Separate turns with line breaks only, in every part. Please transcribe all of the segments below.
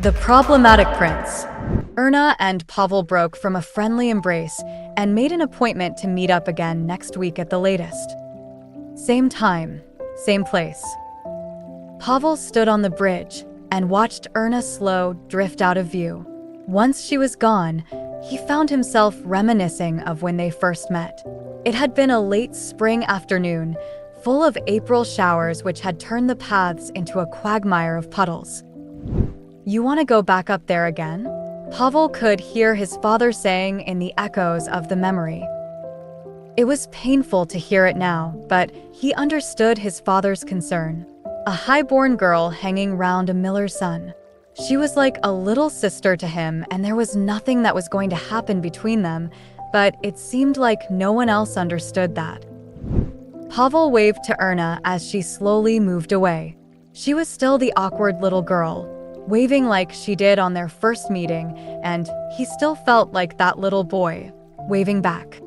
The problematic prince. Erna and Pavel broke from a friendly embrace and made an appointment to meet up again next week at the latest. Same time, same place. Pavel stood on the bridge and watched Erna slow drift out of view. Once she was gone, he found himself reminiscing of when they first met. It had been a late spring afternoon, full of April showers which had turned the paths into a quagmire of puddles. "You want to go back up there again?" Pavel could hear his father saying in the echoes of the memory. It was painful to hear it now, but he understood his father's concern. A high-born girl hanging round a miller's son. She was like a little sister to him, and there was nothing that was going to happen between them, but it seemed like no one else understood that. Pavel waved to Erna as she slowly moved away. She was still the awkward little girl, waving like she did on their first meeting, and he still felt like that little boy, waving back.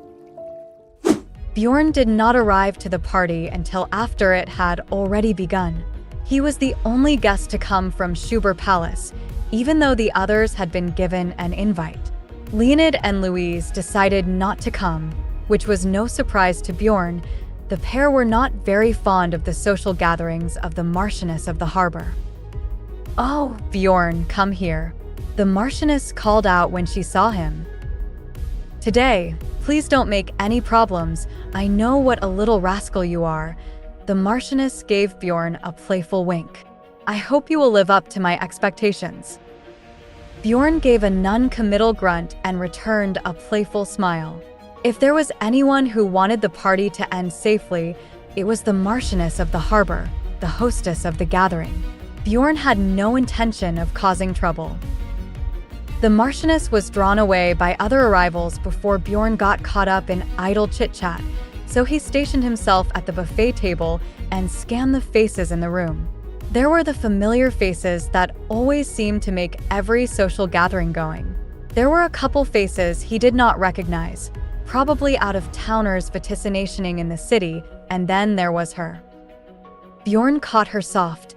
Bjorn did not arrive to the party until after it had already begun. He was the only guest to come from Schubert Palace, even though the others had been given an invite. Leonid and Louise decided not to come, which was no surprise to Bjorn. The pair were not very fond of the social gatherings of the Marchioness of the harbor. "Oh, Bjorn, come here," the Marchioness called out when she saw him. "Today, please don't make any problems. I know what a little rascal you are." The Marchioness gave Bjorn a playful wink. "I hope you will live up to my expectations." Bjorn gave a non-committal grunt and returned a playful smile. If there was anyone who wanted the party to end safely, it was the Marchioness of the harbor, the hostess of the gathering. Bjorn had no intention of causing trouble. The Marchioness was drawn away by other arrivals before Bjorn got caught up in idle chit-chat, so he stationed himself at the buffet table and scanned the faces in the room. There were the familiar faces that always seemed to make every social gathering going. There were a couple faces he did not recognize, probably out-of-towners vaticinating in the city, and then there was her. Bjorn caught her soft,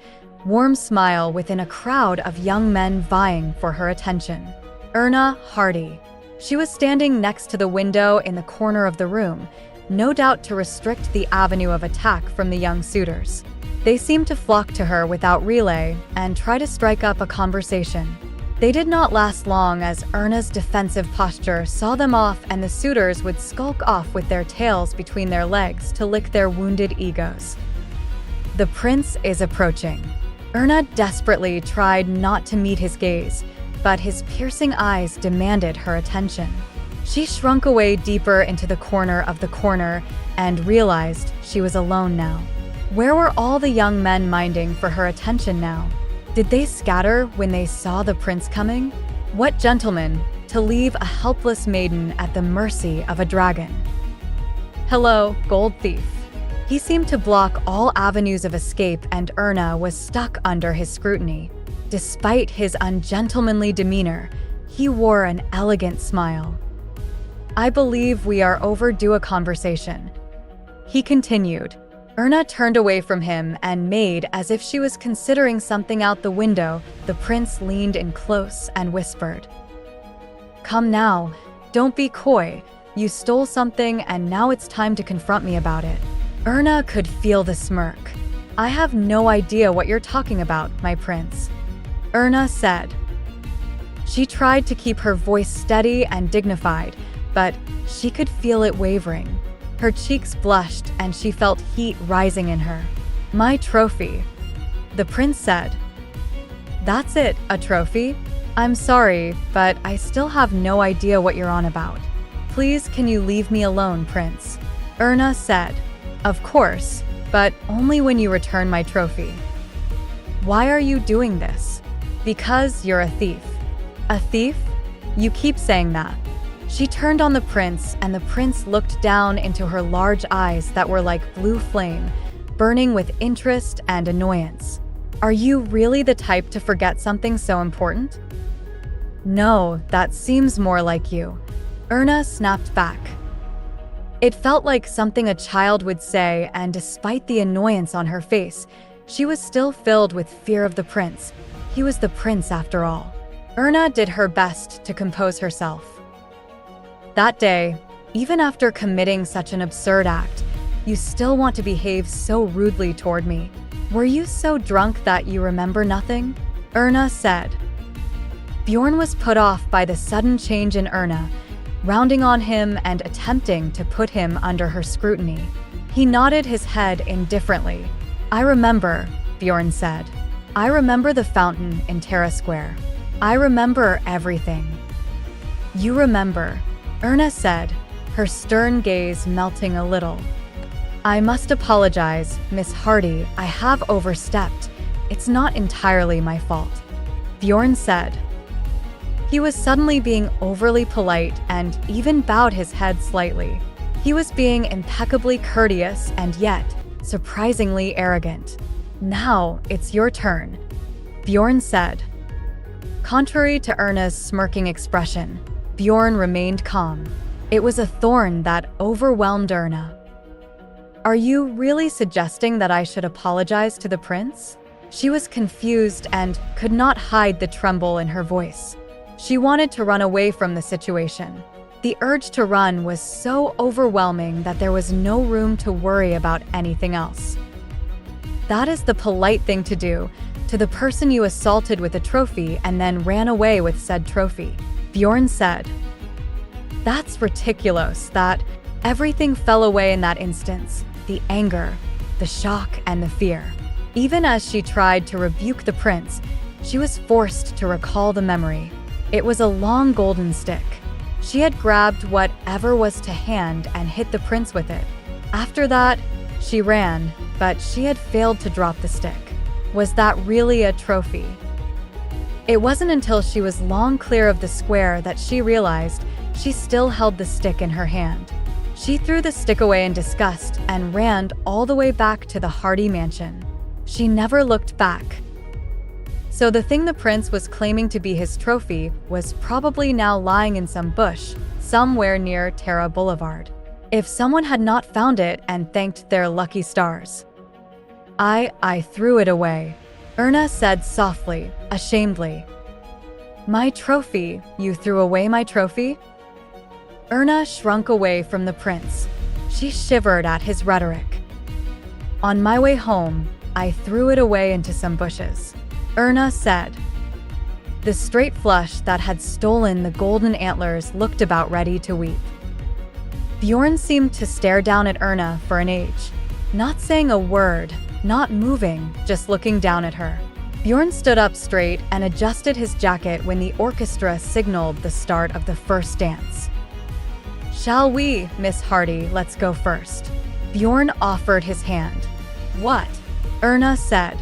warm smile within a crowd of young men vying for her attention. Erna Hardy. She was standing next to the window in the corner of the room, no doubt to restrict the avenue of attack from the young suitors. They seemed to flock to her without relay and try to strike up a conversation. They did not last long as Erna's defensive posture saw them off, and the suitors would skulk off with their tails between their legs to lick their wounded egos. The prince is approaching. Erna desperately tried not to meet his gaze, but his piercing eyes demanded her attention. She shrunk away deeper into the corner of the corner and realized she was alone now. Where were all the young men minding for her attention now? Did they scatter when they saw the prince coming? What gentleman to leave a helpless maiden at the mercy of a dragon? "Hello, gold thief." He seemed to block all avenues of escape, and Erna was stuck under his scrutiny. Despite his ungentlemanly demeanor, he wore an elegant smile. "I believe we are overdue a conversation," he continued. Erna turned away from him and made as if she was considering something out the window. The prince leaned in close and whispered, "Come now, don't be coy. You stole something and now it's time to confront me about it." Erna could feel the smirk. "I have no idea what you're talking about, my prince," Erna said. She tried to keep her voice steady and dignified, but she could feel it wavering. Her cheeks blushed and she felt heat rising in her. "My trophy," the prince said. "That's it, a trophy? I'm sorry, but I still have no idea what you're on about. Please, can you leave me alone, prince?" Erna said. "Of course, but only when you return my trophy." "Why are you doing this?" "Because you're a thief." "A thief? You keep saying that." She turned on the prince, and the prince looked down into her large eyes that were like blue flame, burning with interest and annoyance. "Are you really the type to forget something so important?" "No, that seems more like you," Erna snapped back. It felt like something a child would say, and despite the annoyance on her face, she was still filled with fear of the prince. He was the prince after all. Erna did her best to compose herself. That day, even after committing such an absurd act, you still want to behave so rudely toward me. Were you so drunk that you remember nothing? Erna said. Bjorn was put off by the sudden change in Erna, rounding on him and attempting to put him under her scrutiny. He nodded his head indifferently. I remember, Bjorn said. I remember the fountain in Terrace Square. I remember everything. You remember, Erna said, her stern gaze melting a little. I must apologize, Miss Hardy, I have overstepped. It's not entirely my fault, Bjorn said. He was suddenly being overly polite and even bowed his head slightly. He was being impeccably courteous and yet surprisingly arrogant. Now it's your turn, Bjorn said. Contrary to Erna's smirking expression, Bjorn remained calm. It was a thorn that overwhelmed Erna. Are you really suggesting that I should apologize to the prince? She was confused and could not hide the tremble in her voice. She wanted to run away from the situation. The urge to run was so overwhelming that there was no room to worry about anything else. That is the polite thing to do to the person you assaulted with a trophy and then ran away with said trophy, Bjorn said. That's ridiculous. That everything fell away in that instance. The anger, the shock, and the fear. Even as she tried to rebuke the prince, she was forced to recall the memory. It was a long golden stick. She had grabbed whatever was to hand and hit the prince with it. After that, she ran, but she had failed to drop the stick. Was that really a trophy? It wasn't until she was long clear of the square that she realized she still held the stick in her hand. She threw the stick away in disgust and ran all the way back to the Hardy mansion. She never looked back. So the thing the prince was claiming to be his trophy was probably now lying in some bush somewhere near Terra Boulevard. If someone had not found it and thanked their lucky stars. I threw it away, Erna said softly, ashamedly. My trophy? You threw away my trophy? Erna shrunk away from the prince. She shivered at his rhetoric. On my way home, I threw it away into some bushes, Erna said. The straight flush that had stolen the golden antlers looked about ready to weep. Bjorn seemed to stare down at Erna for an age, not saying a word, not moving, just looking down at her. Bjorn stood up straight and adjusted his jacket when the orchestra signaled the start of the first dance. Shall we, Miss Hardy, let's go first. Bjorn offered his hand. What? Erna said.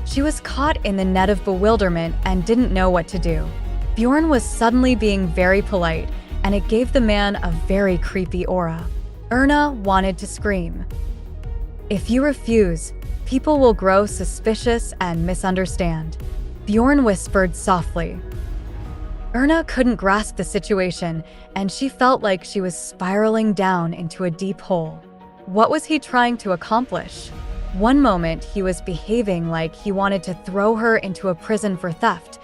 She was caught in the net of bewilderment and didn't know what to do. Bjorn was suddenly being very polite, and it gave the man a very creepy aura. Erna wanted to scream. If you refuse, people will grow suspicious and misunderstand, Bjorn whispered softly. Erna couldn't grasp the situation, and she felt like she was spiraling down into a deep hole. What was he trying to accomplish? One moment, he was behaving like he wanted to throw her into a prison for theft.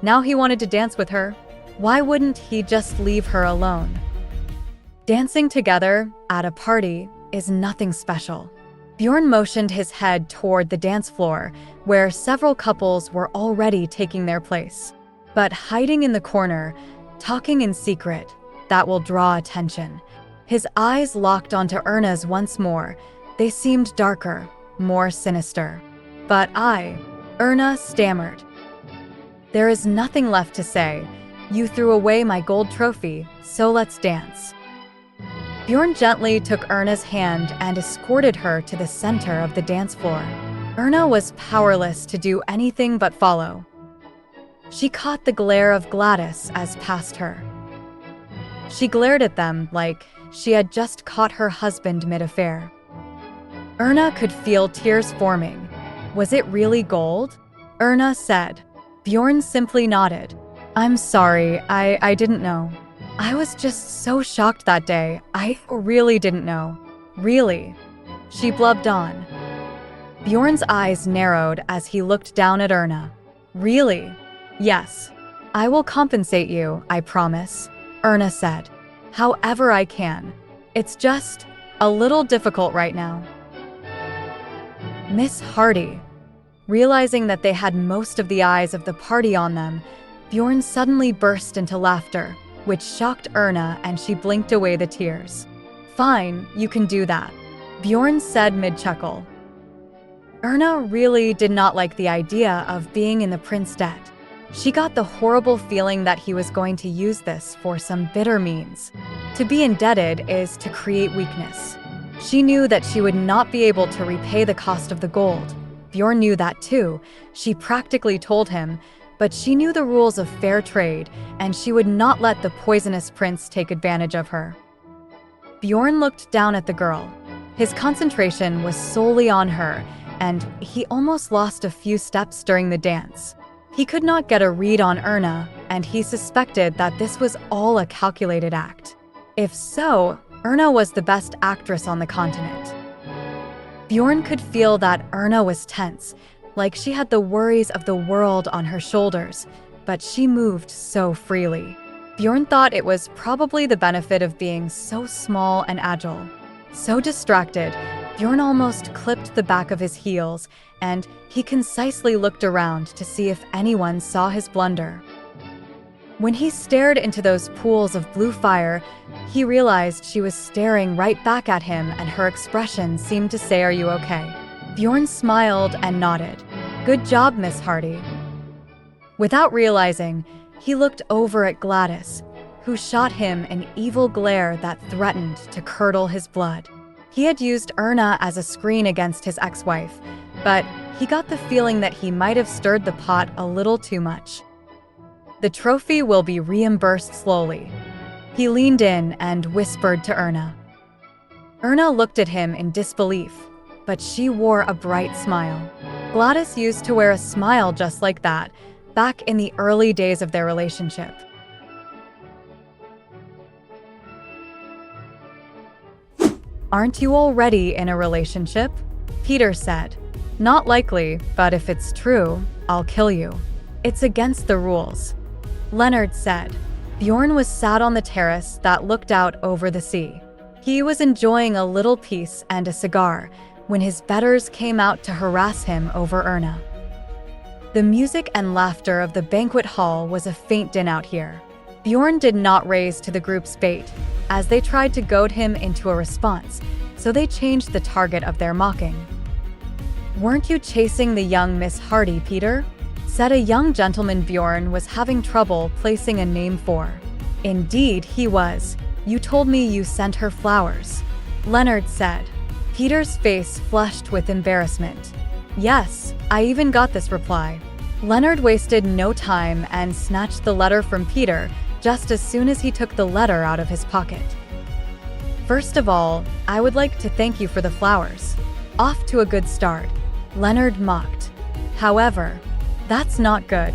Now he wanted to dance with her. Why wouldn't he just leave her alone? Dancing together at a party is nothing special. Bjorn motioned his head toward the dance floor, where several couples were already taking their place. But hiding in the corner, talking in secret, that will draw attention. His eyes locked onto Erna's once more. They seemed darker, more sinister. But Erna stammered. There is nothing left to say. You threw away my gold trophy, so let's dance. Bjorn gently took Erna's hand and escorted her to the center of the dance floor. Erna was powerless to do anything but follow. She caught the glare of Gladys as passed her. She glared at them like she had just caught her husband mid-affair. Erna could feel tears forming. Was it really gold? Erna said. Bjorn simply nodded. I'm sorry, I didn't know. I was just so shocked that day. I really didn't know. Really? She blubbed on. Bjorn's eyes narrowed as he looked down at Erna. Really? Yes. I will compensate you, I promise, Erna said. However I can. It's just a little difficult right now. Miss Hardy. Realizing that they had most of the eyes of the party on them, Bjorn suddenly burst into laughter, which shocked Erna, and she blinked away the tears. Fine, you can do that, Bjorn said mid-chuckle. Erna really did not like the idea of being in the prince's debt. She got the horrible feeling that he was going to use this for some bitter means. To be indebted is to create weakness. She knew that she would not be able to repay the cost of the gold. Bjorn knew that too. She practically told him, but she knew the rules of fair trade, and she would not let the poisonous prince take advantage of her. Bjorn looked down at the girl. His concentration was solely on her, and he almost lost a few steps during the dance. He could not get a read on Erna, and he suspected that this was all a calculated act. If so, Erna was the best actress on the continent. Bjorn could feel that Erna was tense, like she had the worries of the world on her shoulders, but she moved so freely. Bjorn thought it was probably the benefit of being so small and agile. So distracted, Bjorn almost clipped the back of his heels, and he concisely looked around to see if anyone saw his blunder. When he stared into those pools of blue fire, he realized she was staring right back at him, and her expression seemed to say, "Are you okay?" Bjorn smiled and nodded. "Good job, Miss Hardy." Without realizing, he looked over at Gladys, who shot him an evil glare that threatened to curdle his blood. He had used Erna as a screen against his ex-wife, but he got the feeling that he might have stirred the pot a little too much. The trophy will be reimbursed slowly. He leaned in and whispered to Erna. Erna looked at him in disbelief, but she wore a bright smile. Gladys used to wear a smile just like that, back in the early days of their relationship. "Aren't you already in a relationship?" Peter said. "Not likely, but if it's true, I'll kill you. It's against the rules," Leonard said. Bjorn was sat on the terrace that looked out over the sea. He was enjoying a little peace and a cigar when his betters came out to harass him over Erna. The music and laughter of the banquet hall was a faint din out here. Bjorn did not raise to the group's bait, as they tried to goad him into a response, so they changed the target of their mocking. "Weren't you chasing the young Miss Hardy, Peter?" said a young gentleman Bjorn was having trouble placing a name for. "Indeed, he was. You told me you sent her flowers," Leonard said. Peter's face flushed with embarrassment. "Yes, I even got this reply." Leonard wasted no time and snatched the letter from Peter just as soon as he took the letter out of his pocket. "First of all, I would like to thank you for the flowers. Off to a good start," Leonard mocked. "However, that's not good.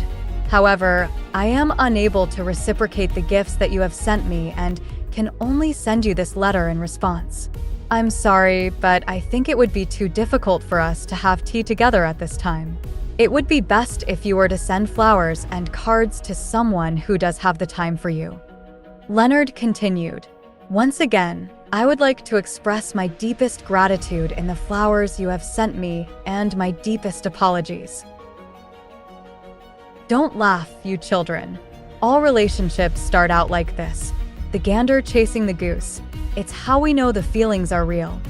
However, I am unable to reciprocate the gifts that you have sent me and can only send you this letter in response. I'm sorry, but I think it would be too difficult for us to have tea together at this time. It would be best if you were to send flowers and cards to someone who does have the time for you." Leonard continued, "Once again, I would like to express my deepest gratitude in the flowers you have sent me and my deepest apologies." Don't laugh, you children. All relationships start out like this. The gander chasing the goose. It's how we know the feelings are real,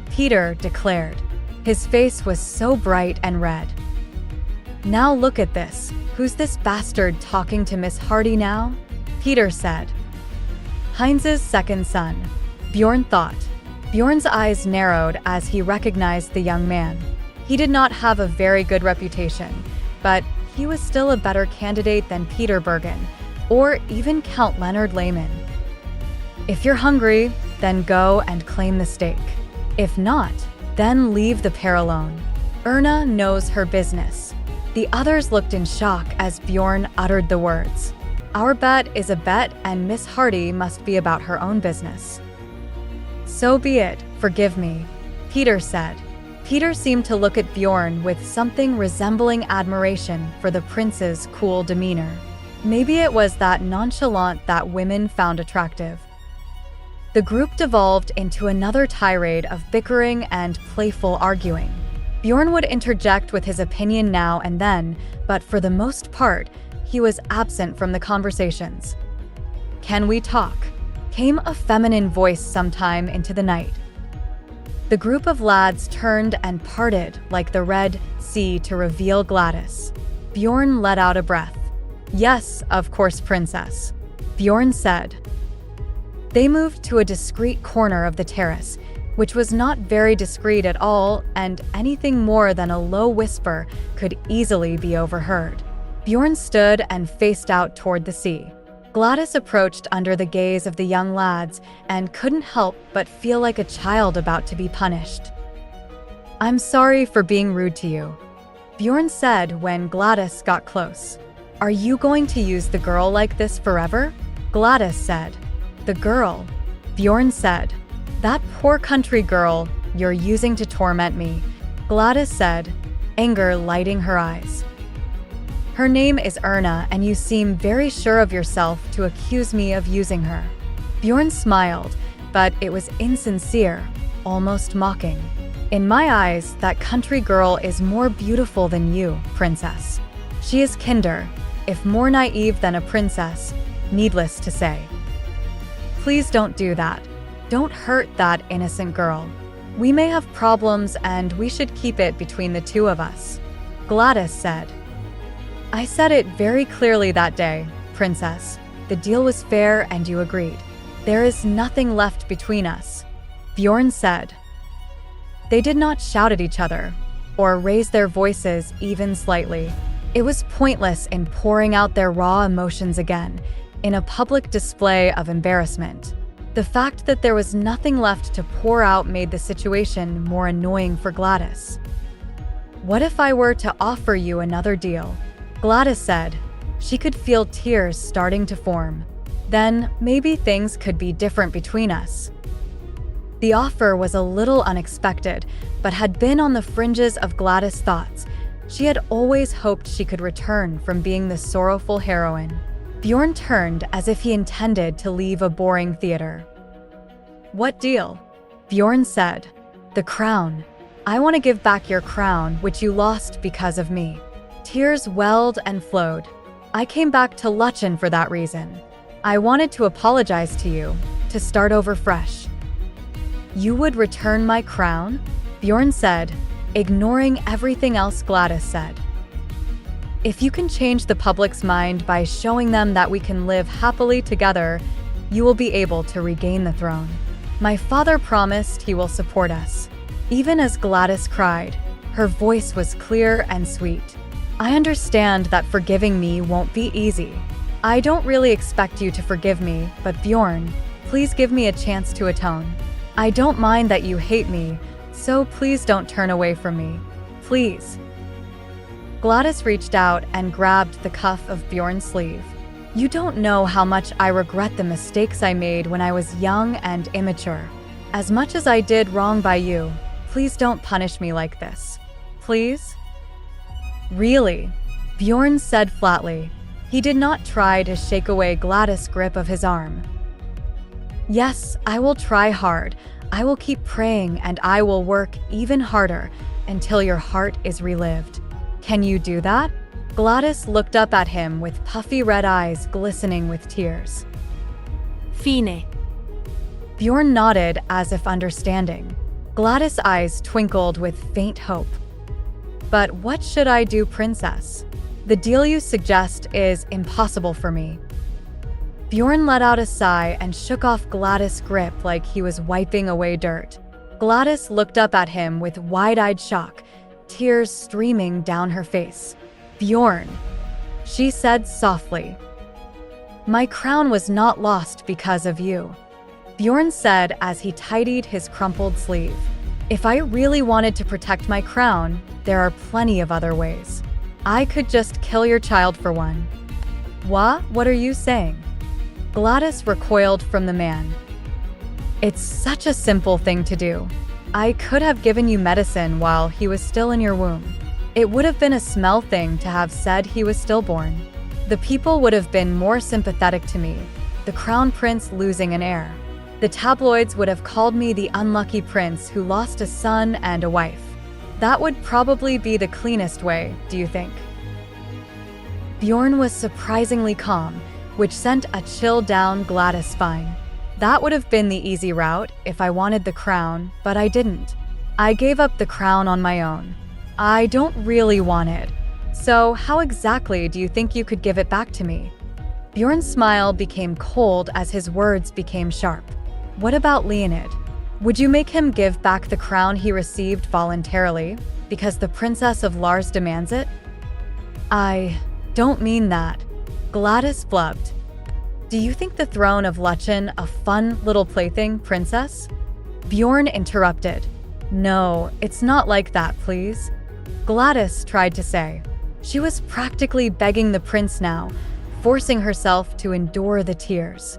Peter declared. His face was so bright and red. "Now look at this. Who's this bastard talking to Miss Hardy now?" Peter said. "Heinz's second son," Bjorn thought. Bjorn's eyes narrowed as he recognized the young man. He did not have a very good reputation, but he was still a better candidate than Peter Bergen, or even Count Leonard Lehman. "If you're hungry, then go and claim the steak. If not, then leave the pair alone. Erna knows her business." The others looked in shock as Bjorn uttered the words. "Our bet is a bet, and Miss Hardy must be about her own business." "So be it, forgive me," Peter said. Peter seemed to look at Bjorn with something resembling admiration for the prince's cool demeanor. Maybe it was that nonchalant that women found attractive. The group devolved into another tirade of bickering and playful arguing. Bjorn would interject with his opinion now and then, but for the most part, he was absent from the conversations. "Can we talk?" came a feminine voice sometime into the night. The group of lads turned and parted like the Red Sea to reveal Gladys. Bjorn let out a breath. "Yes, of course, princess," Bjorn said. They moved to a discreet corner of the terrace, which was not very discreet at all, and anything more than a low whisper could easily be overheard. Bjorn stood and faced out toward the sea. Gladys approached under the gaze of the young lads and couldn't help but feel like a child about to be punished. "I'm sorry for being rude to you," Bjorn said when Gladys got close. "Are you going to use the girl like this forever?" Gladys said. "The girl?" Bjorn said. "That poor country girl you're using to torment me," Gladys said, anger lighting her eyes. "Her name is Erna, and you seem very sure of yourself to accuse me of using her." Bjorn smiled, but it was insincere, almost mocking. "In my eyes, that country girl is more beautiful than you, princess. She is kinder, if more naive than a princess, needless to say. Please don't do that. Don't hurt that innocent girl. We may have problems and we should keep it between the two of us," Gladys said. "I said it very clearly that day, princess. The deal was fair and you agreed. There is nothing left between us," Bjorn said. They did not shout at each other, or raise their voices even slightly. It was pointless in pouring out their raw emotions again, in a public display of embarrassment. The fact that there was nothing left to pour out made the situation more annoying for Gladys. "What if I were to offer you another deal?" Gladys said. She could feel tears starting to form. "Then maybe things could be different between us." The offer was a little unexpected, but had been on the fringes of Gladys' thoughts. She had always hoped she could return from being the sorrowful heroine. Bjorn turned as if he intended to leave a boring theater. "What deal?" Bjorn said. "The crown. I want to give back your crown, which you lost because of me." Tears welled and flowed. "I came back to Luchen for that reason. I wanted to apologize to you, to start over fresh." "You would return my crown?" Bjorn said, ignoring everything else Gladys said. "If you can change the public's mind by showing them that we can live happily together, you will be able to regain the throne. My father promised he will support us." Even as Gladys cried, her voice was clear and sweet. "I understand that forgiving me won't be easy. I don't really expect you to forgive me, but Bjorn, please give me a chance to atone. I don't mind that you hate me, so please don't turn away from me. Please." Gladys reached out and grabbed the cuff of Bjorn's sleeve. "You don't know how much I regret the mistakes I made when I was young and immature. As much as I did wrong by you, please don't punish me like this. Please?" "Really?" Bjorn said flatly. He did not try to shake away Gladys' grip of his arm. "Yes, I will try hard. I will keep praying and I will work even harder until your heart is relived. Can you do that?" Gladys looked up at him with puffy red eyes glistening with tears.
Fine.
Bjorn nodded as if understanding. Gladys' eyes twinkled with faint hope. "But what should I do, princess? The deal you suggest is impossible for me." Bjorn let out a sigh and shook off Gladys' grip like he was wiping away dirt. Gladys looked up at him with wide-eyed shock, tears streaming down her face. "Bjorn," she said softly. "My crown was not lost because of you," Bjorn said as he tidied his crumpled sleeve. "If I really wanted to protect my crown, there are plenty of other ways. I could just kill your child for one." What are you saying?" Gladys recoiled from the man. "It's such a simple thing to do. I could have given you medicine while he was still in your womb. It would have been a small thing to have said he was stillborn. The people would have been more sympathetic to me, the crown prince losing an heir. The tabloids would have called me the unlucky prince who lost a son and a wife. That would probably be the cleanest way, do you think? Bjorn was surprisingly calm, which sent a chill down Gladys' spine. That would have been the easy route if I wanted the crown, but I didn't. I gave up the crown on my own. I don't really want it. So how exactly do you think you could give it back to me? Bjorn's smile became cold as his words became sharp. What about Leonid? Would you make him give back the crown he received voluntarily because the Princess of Lars demands it? I don't mean that. Gladys blubbed. Do you think the throne of Luchen a fun little plaything, princess? Bjorn interrupted. No, it's not like that, please. Gladys tried to say. She was practically begging the prince now, forcing herself to endure the tears.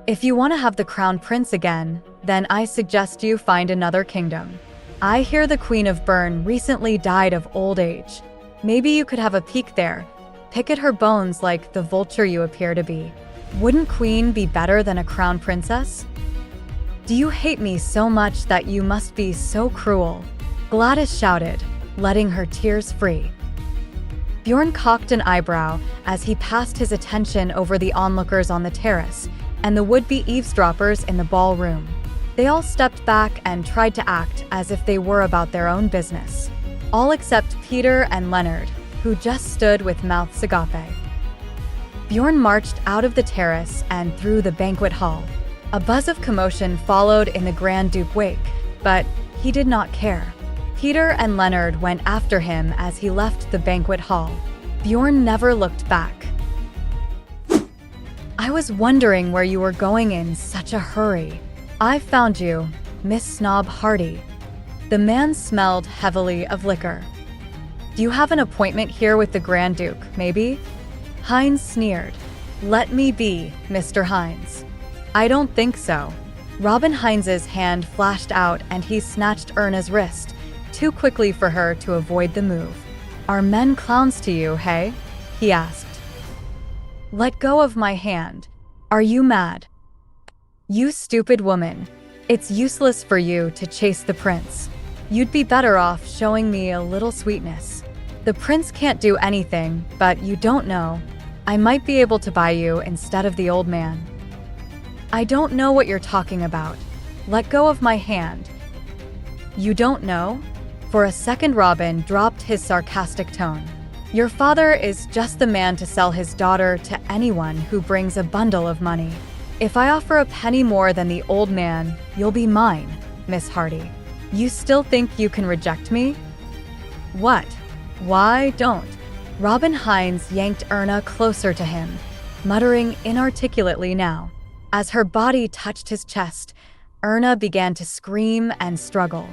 If you want to have the crown prince again, then I suggest you find another kingdom. I hear the Queen of Bern recently died of old age. Maybe you could have a peek there, pick at her bones like the vulture you appear to be. Wouldn't Queen be better than a crown princess? Do you hate me so much that you must be so cruel? Gladys shouted, letting her tears free. Bjorn cocked an eyebrow as he passed his attention over the onlookers on the terrace and the would-be eavesdroppers in the ballroom. They all stepped back and tried to act as if they were about their own business. All except Peter and Leonard, who just stood with mouths agape. Bjorn marched out of the terrace and through the banquet hall. A buzz of commotion followed in the Grand Duke wake, but he did not care. Peter and Leonard went after him as he left the banquet hall. Bjorn never looked back. I was wondering where you were going in such a hurry. I found you, Miss Snob Hardy. The man smelled heavily of liquor. Do you have an appointment here with the Grand Duke, maybe? Hines sneered. Let me be, Mr. Hines. I don't think so. Robin Hines's hand flashed out and he snatched Erna's wrist, too quickly for her to avoid the move. Are men clowns to you, hey? He asked. Let go of my hand. Are you mad? You stupid woman. It's useless for you to chase the prince. You'd be better off showing me a little sweetness. The prince can't do anything, but you don't know. I might be able to buy you instead of the old man. I don't know what you're talking about. Let go of my hand. You don't know? For a second, Robin dropped his sarcastic tone. Your father is just the man to sell his daughter to anyone who brings a bundle of money. If I offer a penny more than the old man, you'll be mine, Miss Hardy. You still think you can reject me? What? Why don't? Robin Hines yanked Erna closer to him, muttering inarticulately now. As her body touched his chest, Erna began to scream and struggle.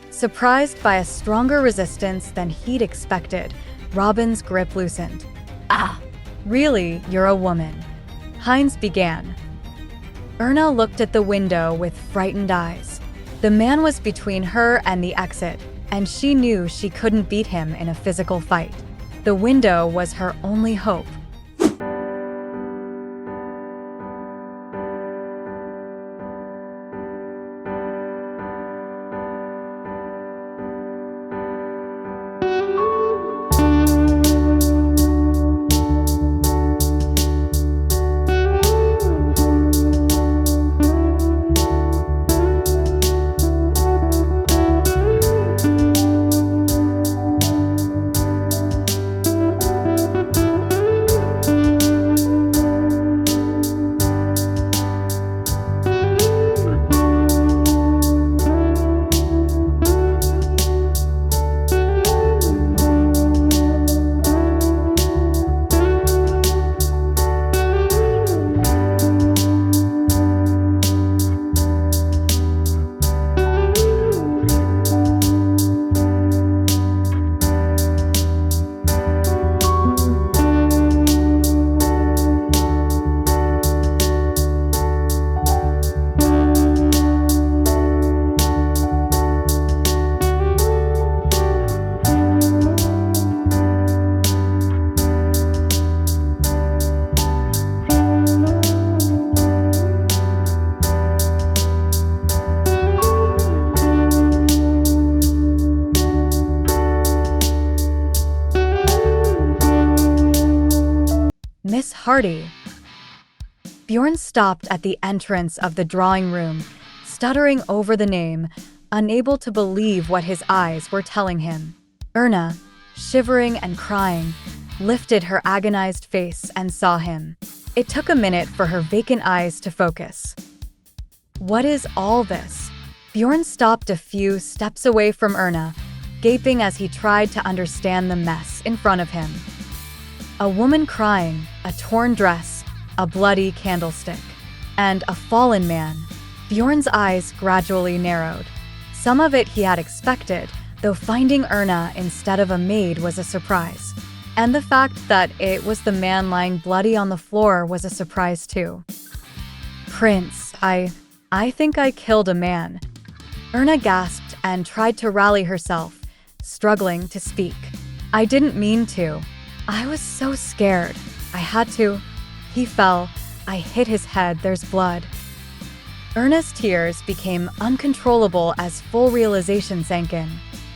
Surprised by a stronger resistance than he'd expected, Robin's grip loosened. Ah, really, you're a woman. Hines began. Erna looked at the window with frightened eyes. The man was between her and the exit, and she knew she couldn't beat him in a physical fight. The window was her only hope. Miss Hardy. Bjorn stopped at the entrance of the drawing room, stuttering over the name, unable to believe what his eyes were telling him. Erna, shivering and crying, lifted her agonized face and saw him. It took a minute for her vacant eyes to focus. What is all this? Bjorn stopped a few steps away from Erna, gaping as he tried to understand the mess in front of him. A woman crying, a torn dress, a bloody candlestick, and a fallen man. Bjorn's eyes gradually narrowed. Some of it he had expected, though finding Erna instead of a maid was a surprise. And the fact that it was the man lying bloody on the floor was a surprise too. Prince, I think I killed a man. Erna gasped and tried to rally herself, struggling to speak. I didn't mean to. I was so scared. I had to. He fell. I hit his head. There's blood. Erna's tears became uncontrollable as full realization sank in.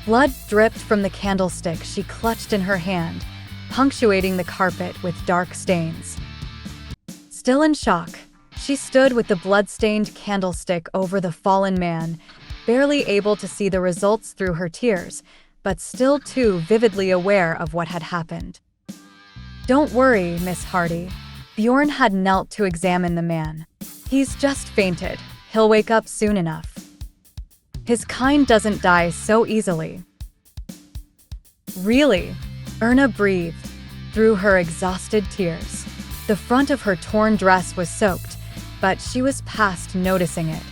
Blood dripped from the candlestick she clutched in her hand, punctuating the carpet with dark stains. Still in shock, she stood with the blood-stained candlestick over the fallen man, barely able to see the results through her tears, but still too vividly aware of what had happened. Don't worry, Miss Hardy. Bjorn had knelt to examine the man. He's just fainted. He'll wake up soon enough. His kind doesn't die so easily. Really? Erna breathed through her exhausted tears. The front of her torn dress was soaked, but she was past noticing it.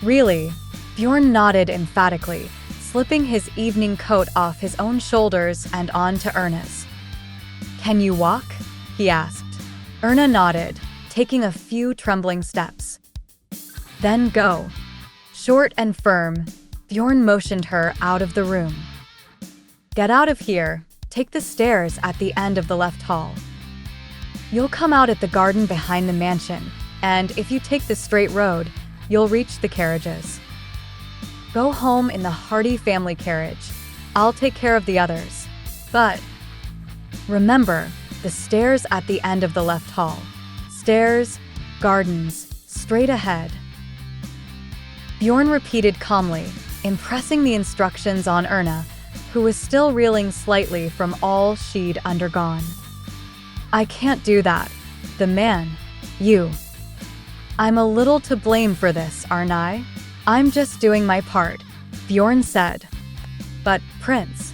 Really? Bjorn nodded emphatically, slipping his evening coat off his own shoulders and onto Erna's. Can you walk? He asked. Erna nodded, taking a few trembling steps. Then go. Short and firm, Bjorn motioned her out of the room. Get out of here. Take the stairs at the end of the left hall. You'll come out at the garden behind the mansion, and if you take the straight road, you'll reach the carriages. Go home in the Hardy family carriage. I'll take care of the others. But remember, the stairs at the end of the left hall. Stairs, gardens, straight ahead. Bjorn repeated calmly, impressing the instructions on Erna, who was still reeling slightly from all she'd undergone. I can't do that. The man. You. I'm a little to blame for this, aren't I? I'm just doing my part, Bjorn said. But, Prince.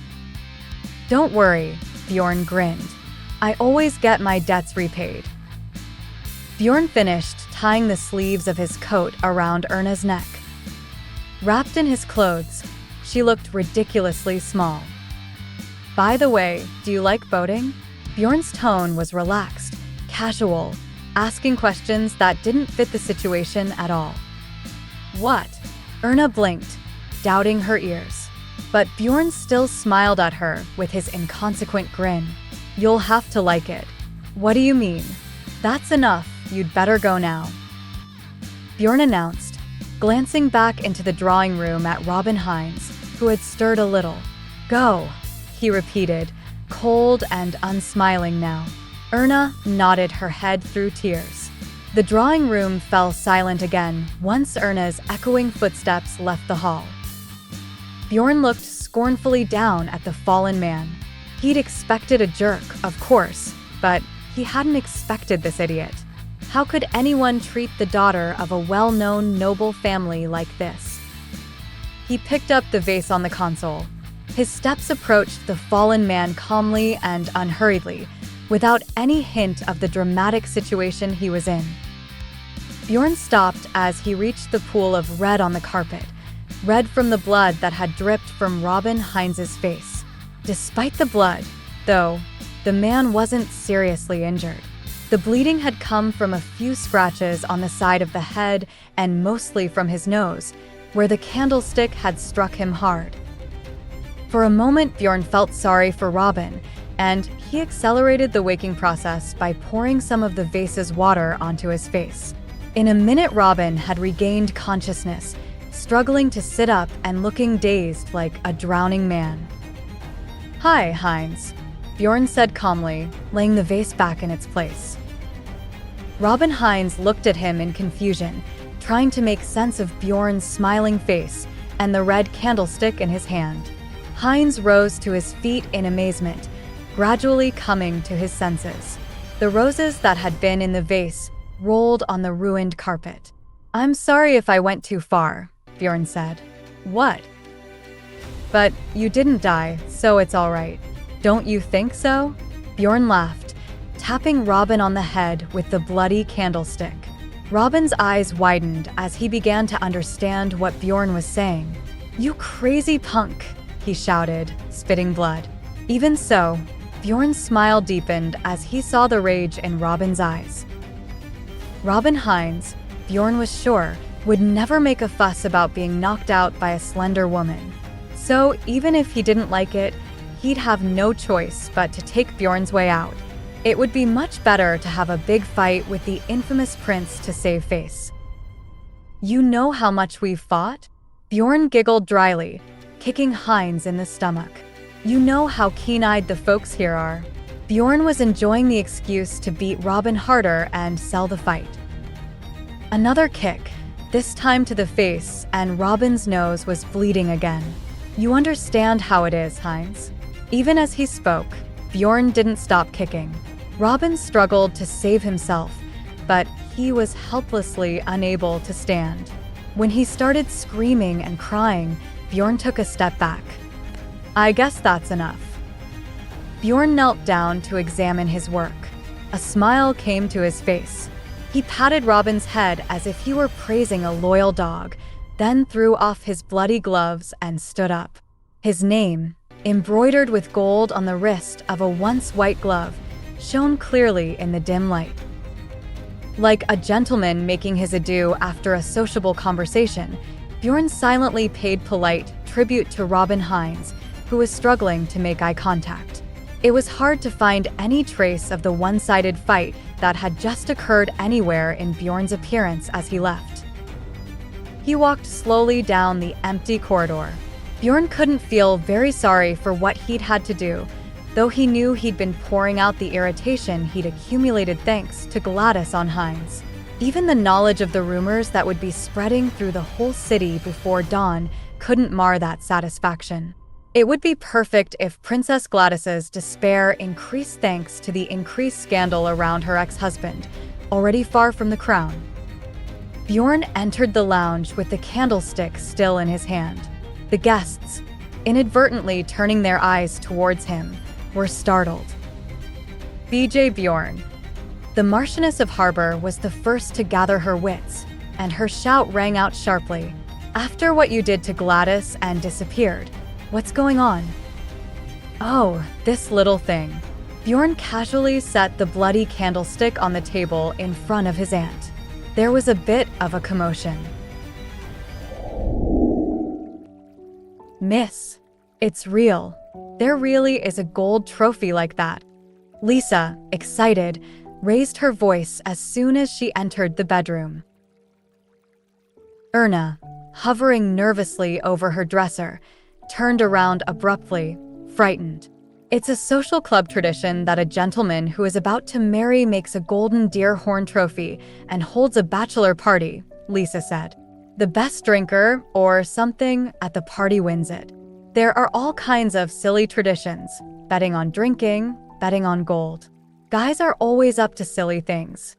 Don't worry, Bjorn grinned. I always get my debts repaid. Bjorn finished tying the sleeves of his coat around Erna's neck. Wrapped in his clothes, she looked ridiculously small. By the way, do you like boating? Bjorn's tone was relaxed, casual, asking questions that didn't fit the situation at all. What? Erna blinked, doubting her ears. But Bjorn still smiled at her with his inconsequent grin. You'll have to like it. What do you mean? That's enough, you'd better go now. Bjorn announced, glancing back into the drawing room at Robin Hines, who had stirred a little. Go, he repeated, cold and unsmiling now. Erna nodded her head through tears. The drawing room fell silent again once Erna's echoing footsteps left the hall. Bjorn looked scornfully down at the fallen man. He'd expected a jerk, of course, but he hadn't expected this idiot. How could anyone treat the daughter of a well-known noble family like this? He picked up the vase on the console. His steps approached the fallen man calmly and unhurriedly, without any hint of the dramatic situation he was in. Bjorn stopped as he reached the pool of red on the carpet, red from the blood that had dripped from Robin Hines's face. Despite the blood, though, the man wasn't seriously injured. The bleeding had come from a few scratches on the side of the head and mostly from his nose, where the candlestick had struck him hard. For a moment, Bjorn felt sorry for Robin, and he accelerated the waking process by pouring some of the vase's water onto his face. In a minute, Robin had regained consciousness, struggling to sit up and looking dazed like a drowning man. Hi, Hines. Bjorn said calmly, laying the vase back in its place. Robin Hines looked at him in confusion, trying to make sense of Bjorn's smiling face and the red candlestick in his hand. Hines rose to his feet in amazement, gradually coming to his senses. The roses that had been in the vase rolled on the ruined carpet. "I'm sorry if I went too far," Bjorn said. "What?" "But you didn't die, so it's all right. Don't you think so?" Bjorn laughed, tapping Robin on the head with the bloody candlestick. Robin's eyes widened as he began to understand what Bjorn was saying. "You crazy punk," he shouted, spitting blood. Even so, Bjorn's smile deepened as he saw the rage in Robin's eyes. Robin Hines, Bjorn was sure, would never make a fuss about being knocked out by a slender woman. So even if he didn't like it, he'd have no choice but to take Bjorn's way out. It would be much better to have a big fight with the infamous prince to save face. "You know how much we've fought?" Bjorn giggled dryly, kicking Hines in the stomach. "You know how keen-eyed the folks here are." Bjorn was enjoying the excuse to beat Robin harder and sell the fight. Another kick, this time to the face, and Robin's nose was bleeding again. "You understand how it is, Hines." Even as he spoke, Bjorn didn't stop kicking. Robin struggled to save himself, but he was helplessly unable to stand. When he started screaming and crying, Bjorn took a step back. "I guess that's enough." Bjorn knelt down to examine his work. A smile came to his face. He patted Robin's head as if he were praising a loyal dog, then threw off his bloody gloves and stood up. His name, embroidered with gold on the wrist of a once white glove, shone clearly in the dim light. Like a gentleman making his adieu after a sociable conversation, Bjorn silently paid polite tribute to Robin Hines, who was struggling to make eye contact. It was hard to find any trace of the one-sided fight that had just occurred anywhere in Bjorn's appearance as he left. He walked slowly down the empty corridor. Bjorn couldn't feel very sorry for what he'd had to do, though he knew he'd been pouring out the irritation he'd accumulated thanks to Gladys on Hines. Even the knowledge of the rumors that would be spreading through the whole city before dawn couldn't mar that satisfaction. It would be perfect if Princess Gladys's despair increased thanks to the increased scandal around her ex-husband, already far from the crown. Bjorn entered the lounge with the candlestick still in his hand. The guests, inadvertently turning their eyes towards him, were startled. "BJ Bjorn." The Marchioness of Harbor was the first to gather her wits, and her shout rang out sharply. "After what you did to Gladys and disappeared, what's going on?" "Oh, this little thing." Bjorn casually set the bloody candlestick on the table in front of his aunt. There was a bit of a commotion. "Miss, it's real. There really is a gold trophy like that." Lisa, excited, raised her voice as soon as she entered the bedroom. Erna, hovering nervously over her dresser, turned around abruptly, frightened. "It's a social club tradition that a gentleman who is about to marry makes a golden deer horn trophy and holds a bachelor party," Lisa said. "The best drinker, or something, at the party wins it. There are all kinds of silly traditions, betting on drinking, betting on gold. Guys are always up to silly things."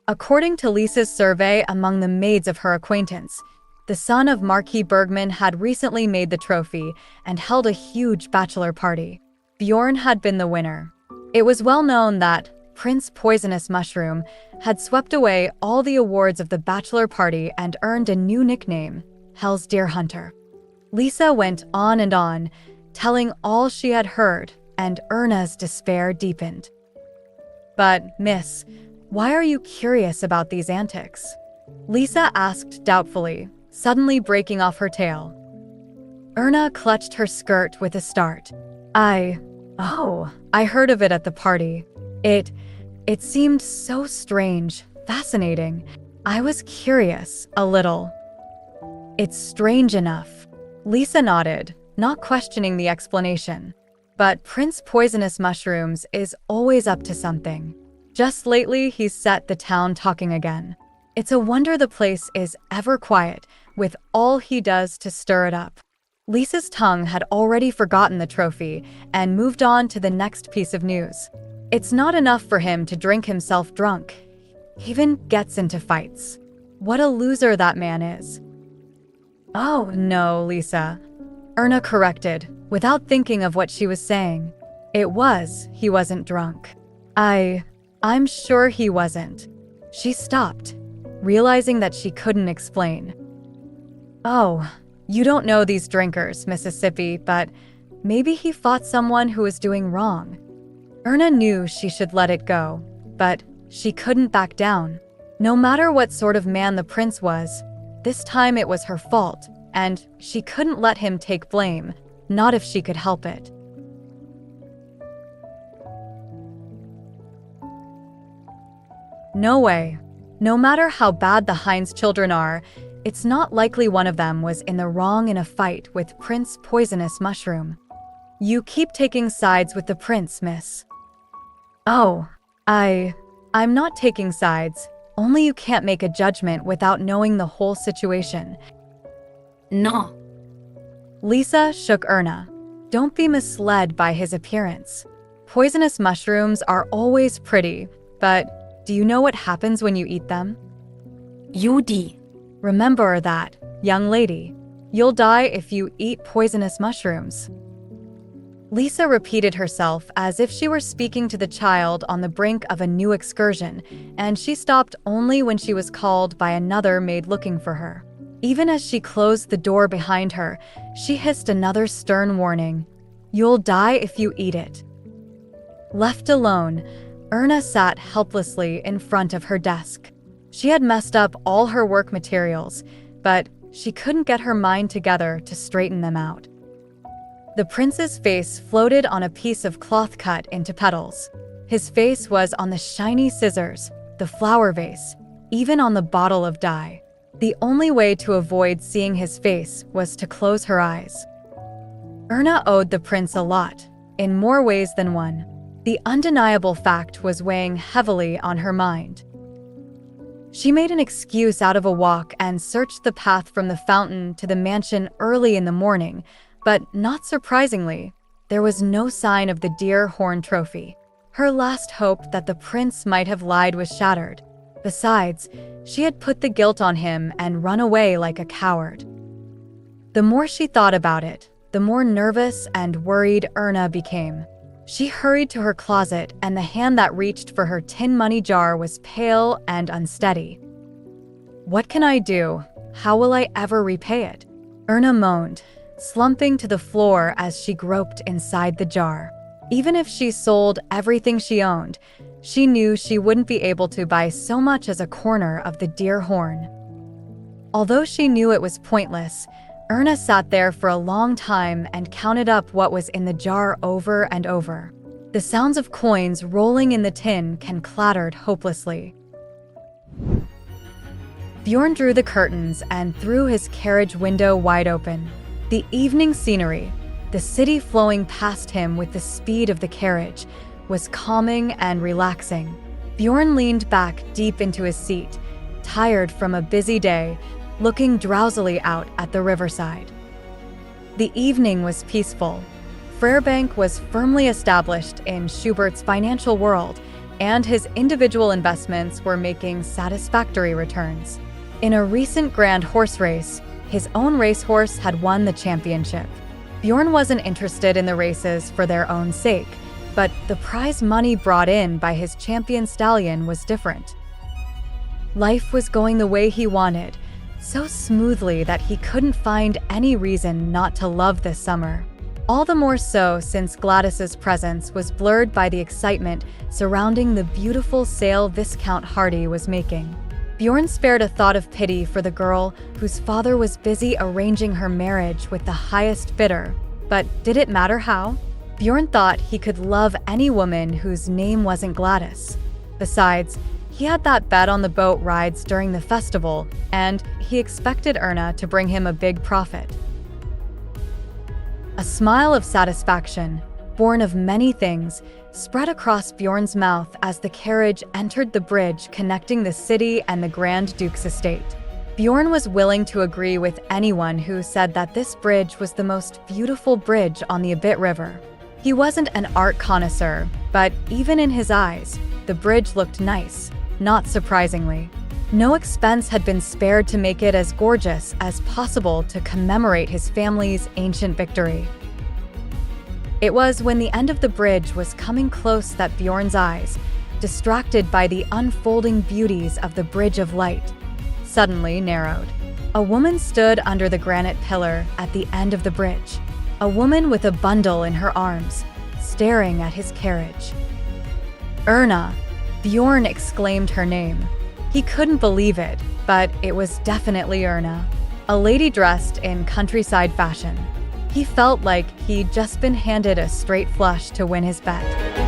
According to Lisa's survey among the maids of her acquaintance, the son of Marquis Bergman had recently made the trophy and held a huge bachelor party. Bjorn had been the winner. It was well known that Prince Poisonous Mushroom had swept away all the awards of the bachelor party and earned a new nickname, Hell's Deer Hunter. Lisa went on, telling all she had heard, and Erna's despair deepened. "But, miss, why are you curious about these antics?" Lisa asked doubtfully, suddenly breaking off her tale. Erna clutched her skirt with a start. I heard of it at the party. It seemed so strange, fascinating. I was curious, a little." "It's strange enough." Lisa nodded, not questioning the explanation. But Prince Poisonous Mushrooms is always up to something. Just lately, he's set the town talking again. It's a wonder the place is ever quiet, with all he does to stir it up. Lisa's tongue had already forgotten the trophy and moved on to the next piece of news. It's not enough for him to drink himself drunk. He even gets into fights. What a loser that man is. Oh, no, Lisa. Erna corrected, without thinking of what she was saying. He wasn't drunk. I'm sure he wasn't. She stopped, realizing that she couldn't explain. Oh, you don't know these drinkers, Mississippi, but maybe he fought someone who was doing wrong. Erna knew she should let it go, but she couldn't back down. No matter what sort of man the prince was, this time it was her fault, and she couldn't let him take blame, not if she could help it. No way. No matter how bad the Hines children are, it's not likely one of them was in the wrong in a fight with Prince Poisonous Mushroom. You keep taking sides with the prince, miss. Oh, I'm not taking sides. Only you can't make a judgment without knowing the whole situation.
No.
Lisa shook Erna. Don't be misled by his appearance. Poisonous mushrooms are always pretty, but do you know what happens when you eat them?
Judy.
Remember that, young lady. You'll die if you eat poisonous mushrooms. Lisa repeated herself as if she were speaking to the child on the brink of a new excursion, and she stopped only when she was called by another maid looking for her. Even as she closed the door behind her, she hissed another stern warning. You'll die if you eat it. Left alone, Erna sat helplessly in front of her desk. She had messed up all her work materials, but she couldn't get her mind together to straighten them out. The prince's face floated on a piece of cloth cut into petals. His face was on the shiny scissors, the flower vase, even on the bottle of dye. The only way to avoid seeing his face was to close her eyes. Erna owed the prince a lot, in more ways than one. The undeniable fact was weighing heavily on her mind. She made an excuse out of a walk and searched the path from the fountain to the mansion early in the morning, but not surprisingly, there was no sign of the deer horn trophy. Her last hope that the prince might have lied was shattered. Besides, she had put the guilt on him and run away like a coward. The more she thought about it, the more nervous and worried Erna became. She hurried to her closet, and the hand that reached for her tin money jar was pale and unsteady. What can I do? How will I ever repay it? Erna moaned, slumping to the floor as she groped inside the jar. Even if she sold everything she owned, she knew she wouldn't be able to buy so much as a corner of the deer horn. Although she knew it was pointless, Erna sat there for a long time and counted up what was in the jar over and over. The sounds of coins rolling in the tin clattered hopelessly. Bjorn drew the curtains and threw his carriage window wide open. The evening scenery, the city flowing past him with the speed of the carriage, was calming and relaxing. Bjorn leaned back deep into his seat, tired from a busy day, looking drowsily out at the riverside. The evening was peaceful. Fairbank was firmly established in Schubert's financial world, and his individual investments were making satisfactory returns. In a recent grand horse race, his own racehorse had won the championship. Bjorn wasn't interested in the races for their own sake, but the prize money brought in by his champion stallion was different. Life was going the way he wanted, so smoothly that he couldn't find any reason not to love this summer. All the more so since Gladys's presence was blurred by the excitement surrounding the beautiful sale Viscount Hardy was making. Bjorn spared a thought of pity for the girl whose father was busy arranging her marriage with the highest bidder. But did it matter how? Bjorn thought he could love any woman whose name wasn't Gladys. Besides, he had that bet on the boat rides during the festival, and he expected Erna to bring him a big profit. A smile of satisfaction, born of many things, spread across Bjorn's mouth as the carriage entered the bridge connecting the city and the Grand Duke's estate. Bjorn was willing to agree with anyone who said that this bridge was the most beautiful bridge on the Abit River. He wasn't an art connoisseur, but even in his eyes, the bridge looked nice, not surprisingly. No expense had been spared to make it as gorgeous as possible to commemorate his family's ancient victory. It was when the end of the bridge was coming close that Bjorn's eyes, distracted by the unfolding beauties of the Bridge of Light, suddenly narrowed. A woman stood under the granite pillar at the end of the bridge, a woman with a bundle in her arms, staring at his carriage. Erna! Bjorn exclaimed her name. He couldn't believe it, but it was definitely Erna, a lady dressed in countryside fashion. He felt like he'd just been handed a straight flush to win his bet.